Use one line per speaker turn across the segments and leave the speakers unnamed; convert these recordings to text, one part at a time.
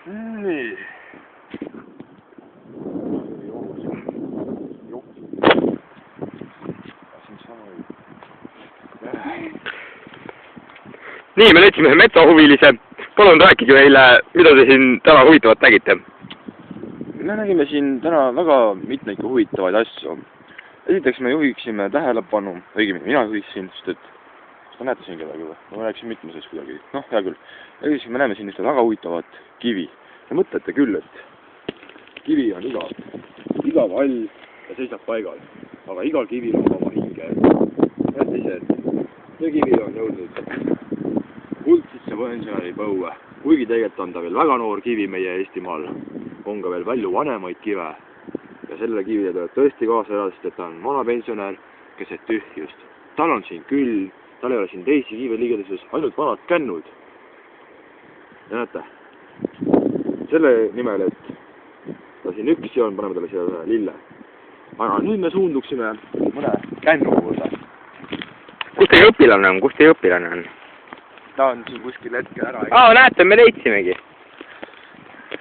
Nii.
Nii, me leidsime ühe metsahuvilise. Palun rääkige meile, mida te siin täna huvitavat nägite?
Me nägime siin täna väga mitmeid huvitavaid asju. Esiteks me juhiksime tähelepanu, õigemini mina juhiksin, sest et kas te näete siin kedagi või? Ma rääkisin mitmuses kuidagi. Noh, hea küll. Esiteks me näeme siin ühte väga huvitavat kivi. Te mõtlete küll, et kivi on igav hall ja seisab paigal. Aga igal kivil on oma hinge. Näete ise, et see kivi on jõudnud kuldsisse pensionäri põue. Kuigi tegelikult on ta veel väga noor kivi meie Eestimaal. On ka veel palju vanemaid kive. Ja sellele kivile tuleb tõesti kaasa elada, sest ta on vana pensionär, keset tühjust. Tal on siin küll, tal ei ole siin teisi kive liigeduses, ainult vanad kännud. Ja näete, selle nimel, et ta siin üksi on, paneme talle siia lille. Aga nüüd me suunduksime mõne kännu juurde.
Kus teie õpilane on?
Ta on siin kuskil hetke ära.
Näete, me leidsimegi.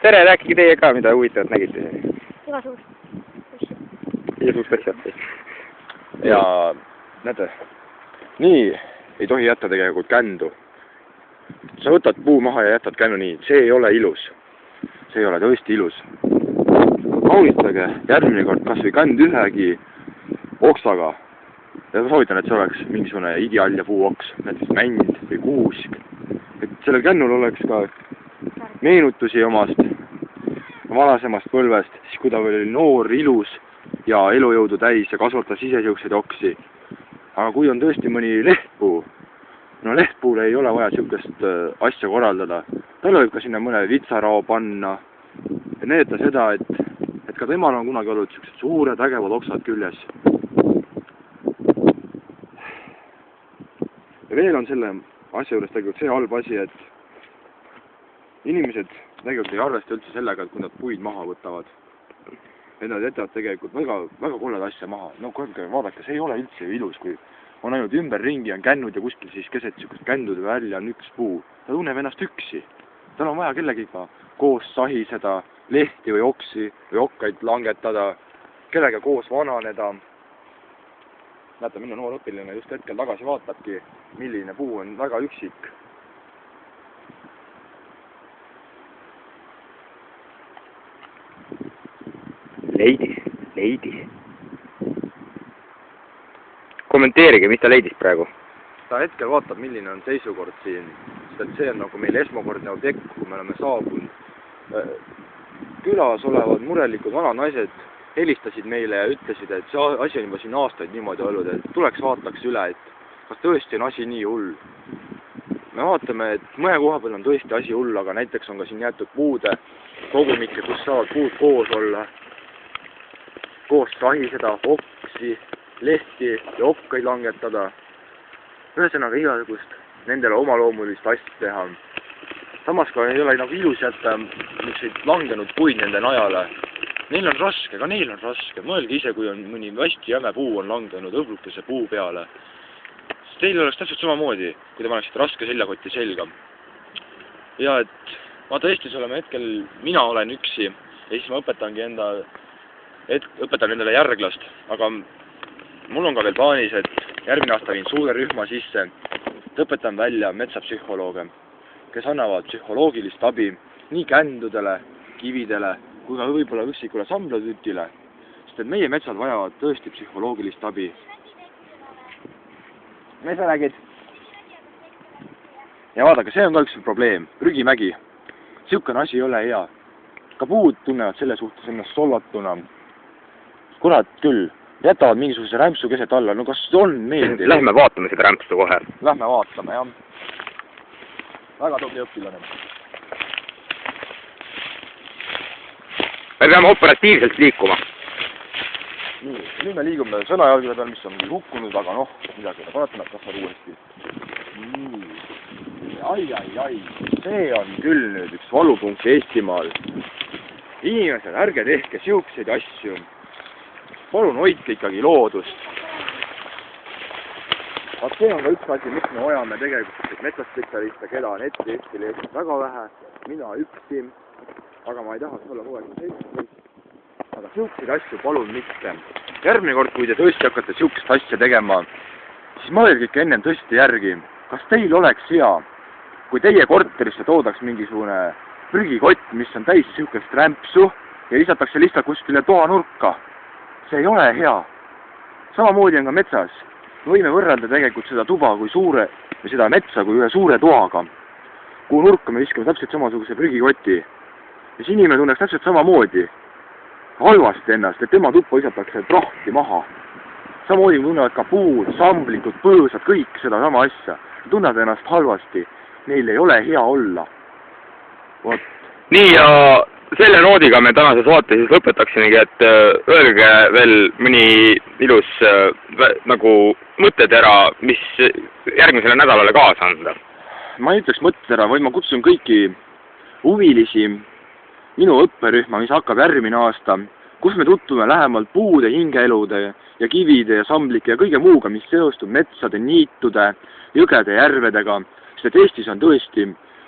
Tere, rääkige teie ka, mida huvitavat nägite. Igasugust asja.
Ja näete, nii ei tohi jätta tegelikult kändu. Sa võtad puu maha ja jätad kännu nii, see ei ole ilus. See ei ole tõesti ilus. Kaunistage järgmine kord kas või känd ühegi oksaga. Ja ma soovitan, et see oleks mingisugune ideaalne puuoks, näiteks mänd või kuusk. Et sellel kännul oleks ka meenutusi omast vanasemast põlvest, siis kui ta oli noor, ilus ja elujõudu täis ja kasvatas ise siukseid oksi. Aga kui on tõesti mõni lehtpuu, no lehtpuule ei ole vaja siukest asja korraldada. Talle võib ka sinna mõne vitsarao panna ja näidata seda, et ka temal on kunagi olnud siuksed suured ägevad oksad küljes. Ja veel on selle asja juures tegelikult see halb asi, et inimesed tegelikult ei arvesta üldse sellega, et kui nad puid maha võtavad, et nad jätavad tegelikult väga kolled asja maha. No vaadake, see ei ole üldse ilus, kui on ainult ümberringi on kännud ja kuskil siis keset siukest kändude välja on üks puu. Ta tunneb ennast üksi. Tal on vaja kellegiga koos sahiseda, lehti või oksi või okkaid langetada, kellega koos vananeda. Näete, minu noor õpiline just hetkel tagasi vaatabki, milline puu on väga üksik.
Leidis. Kommenteerige, mis ta leidis praegu?
Ta hetkel vaatab, milline on seisukord siin, sest et see on nagu meil esmakordne objekt, kui me oleme saabunud. Külas olevad murelikud vananaised helistasid meile ja ütlesid, et see asi on juba siin aastaid niimoodi olnud, et tuleks vaataks üle, et kas tõesti on asi nii hull. Me vaatame, et mõne koha peal on tõesti asi hull, aga näiteks on ka siin jäetud puude kogumikke, kus saavad puud koos olla, koos sahiseda, oksi, lehti ja okkaid langetada. Ühesõnaga igasugust nendele omaloomulist asja teha. Samas ka ei ole nagu ilus jätta niisuguseid langenud puid nende najale. Neil on raske, ka neil on raske. Mõelge ise, kui on mõni hästi jäme puu on langenud õblukese puu peale. Sest teil oleks täpselt samamoodi, kui te paneksite raske seljakoti selga. Ja et vaata Eestis oleme hetkel, mina olen üksi ja siis ma õpetan endale järglast, aga mul on ka veel plaanis, et järgmine aasta viin suure rühma sisse, et õpetan välja metsapsühholooge, kes annavad psühholoogilist abi nii kändudele, kividele, kui ka võib-olla üksikule samblatütile, sest et meie metsad vajavad tõesti psühholoogilist abi. Mis sa räägid? Ja vaadake, see on ka üks probleem, prügimägi. Siukene asi ei ole hea. Ka puud tunnevad selle suhtes ennast solvatuna. Kurat küll, jätavad mingisuguse rämpsu keset alla, no kas on meeldiv?
Lähme vaatame seda rämpsu kohe.
Lähme vaatame, jah. Väga tubli õpilane.
Me peame operatiivselt liikuma.
Nii, nüüd me liigume sõnajalgide peal, mis on hukkunud, aga noh, midagi ei parata, nad kasvavad uuesti. Nii, ai, see on küll nüüd üks valupunkt Eestimaal. Inimesed, ärge tehke siukseid asju. Palun hoidke ikkagi loodust. Vaat see on ka üks asi, miks me vajame tegelikult metsaspektaliste, keda on Eestil väga vähe, mina üksi. aga ma ei taha olla kogu aeg 17. Aga siukseid asju palun mitte. Järgmine kord, kui te tõesti hakkate siukest asja tegema, siis mõelge ikka ennem tõesti järgi, kas teil oleks hea, kui teie korterisse toodaks mingisugune prügikott, mis on täis siukest rämpsu ja lisatakse lihtsalt kuskile toanurka. See ei ole hea. Samamoodi on ka metsas. Me võime võrrelda tegelikult seda tuba kui suure, või seda metsa kui ühe suure toaga, kuhu nurka me viskame täpselt samasuguse prügikoti. Ja siis inimene tunneks täpselt samamoodi halvasti ennast, et tema tuppa visatakse prahti maha. Samamoodi tunnevad ka puud, samblikud, põõsad, kõik seda sama asja. Tunned ennast halvasti. Neil ei ole hea olla. Vot.
Nii, ja selle noodiga me tänase saate siis lõpetaksinegi, et öelge veel mõni ilus nagu mõttetera, mis järgmisele nädalale kaasa anda.
Ma ei ütleks mõttetera, vaid ma kutsun kõiki huvilisi minu õpperühma, mis hakkab järgmine aasta, kus me tutvume lähemalt puude, hingeelude ja kivide ja samblike ja kõige muuga, mis seostub metsade, niitude, jõgede ja järvedega, sest et Eestis on tõesti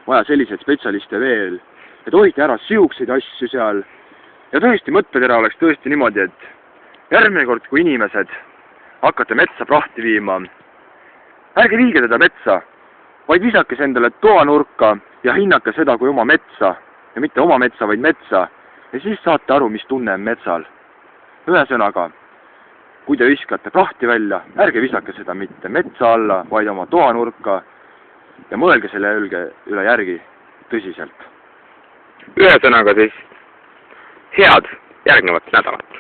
vaja selliseid spetsialiste veel. Et hoidke ära siukseid asju seal. Ja tõesti mõttetera oleks tõesti niimoodi, et järgmine kord, kui inimesed hakkate metsa prahti viima, ärge viige teda metsa, vaid visake endale toanurka ja hinnake seda kui oma metsa. Ja mitte oma metsa, vaid metsa. Ja siis saate aru, mis tunne on metsal. Ühesõnaga, kui te viskate prahti välja, ärge visake seda mitte metsa alla, vaid oma toanurka ja mõelge selle üle järgi tõsiselt.
Ühesõnaga siis head järgnevat nädalat.